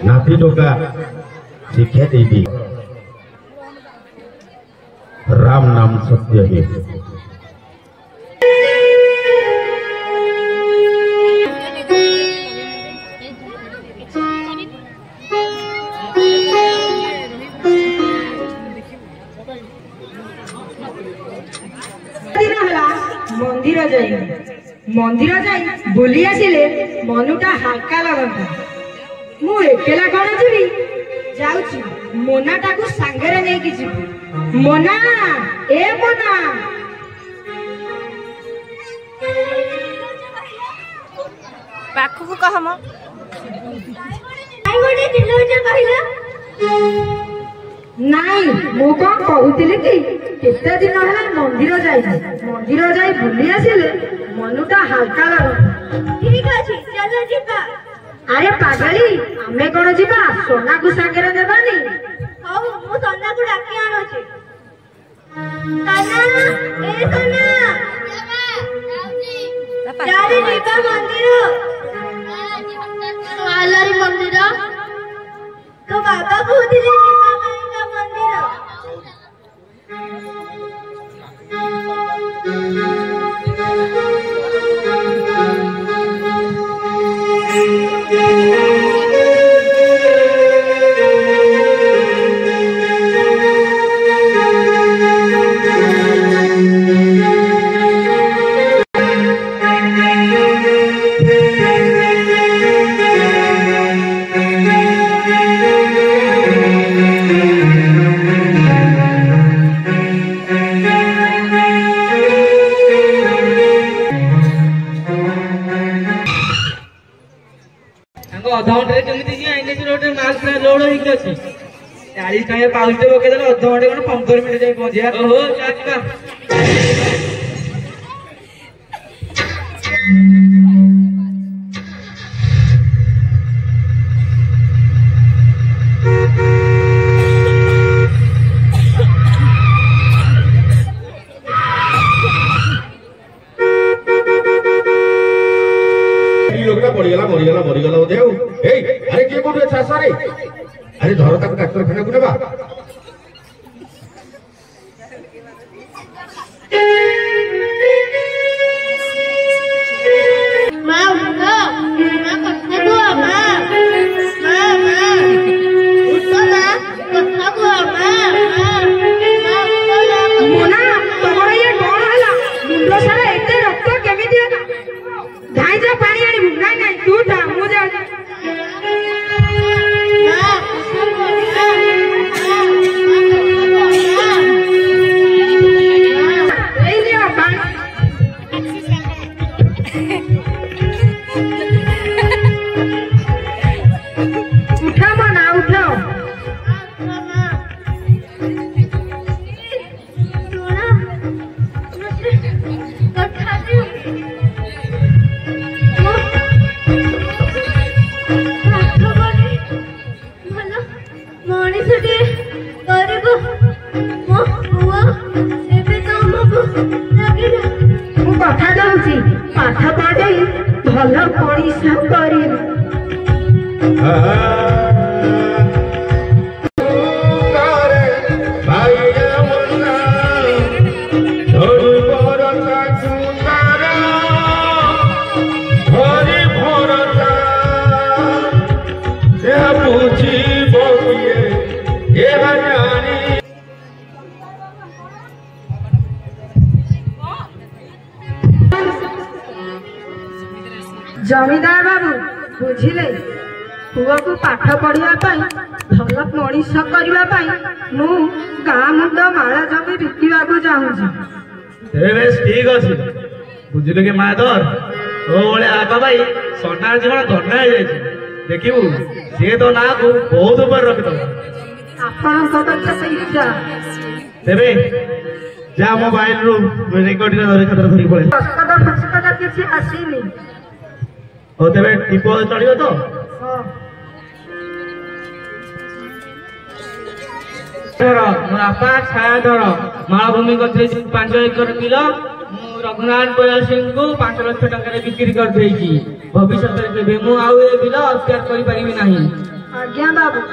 नाती टोका शिक्षा देवी राम नाम सत्य है। मंदिर जाई बुली आसिले मनुटा हालका लगता। मु एकेला कौन जीवी जाउची मोनाटा को सांगरे नहीं कि जीवी। मोना ए मोना पाखु को कह म आई गोटे दिलोटा कहिला नाई मु को कहूतिले कि केते दिन होला मंदिर जाई बुली आसिले मनुटा हालका लगता। ठीक अछि चलो जिबा। अरे पागली आमे कोन जिबा सोना को सांगरे देबानी। हौ मु सोना को डाकी आनो छी। सोना ए सोना जारे जिबा मंदिर। आलारी मंदिर तो बाबा कहूतिले जिबा का मंदिर। अधघंटे केमी रोड माल पूरा लोड हो 40 टाइम पाउच पकईदे अधघंटे कौन 15 मिनट जाए पहुंचा। ओहो मरीगला बोधे। अरे किए कौन सारे अरे धर तक डाक्तरखाना को नेबा। जमीदार बाबू बुझिले पुआ को पाठ पढ़िया भल मनीष करने मु गाँ मुंड माला जमी बिकवा को चाहूँगी। ठीक अच्छे बुझिल कि माधर तो भाई आका भाई सोना जीवन धन्य हो देखू सी तो ना को बहुत ऊपर रखिद तेरे जा मोबाइल रु रेकर्डिंग धरी खतर धरी पड़े किसी आसीनी हो तेरे टिपो चढ़ियो तो मोर आपा छायाधर मालभूमि करते 5 एकर बिल रघुनाथ बयाल सिंह को 5 लाख टका बिक्री कर भविष्य में केबे मु आउ ए बिल अख्तियार करि परिबि नाही। ଆଜ୍ଞା ବାବୁ।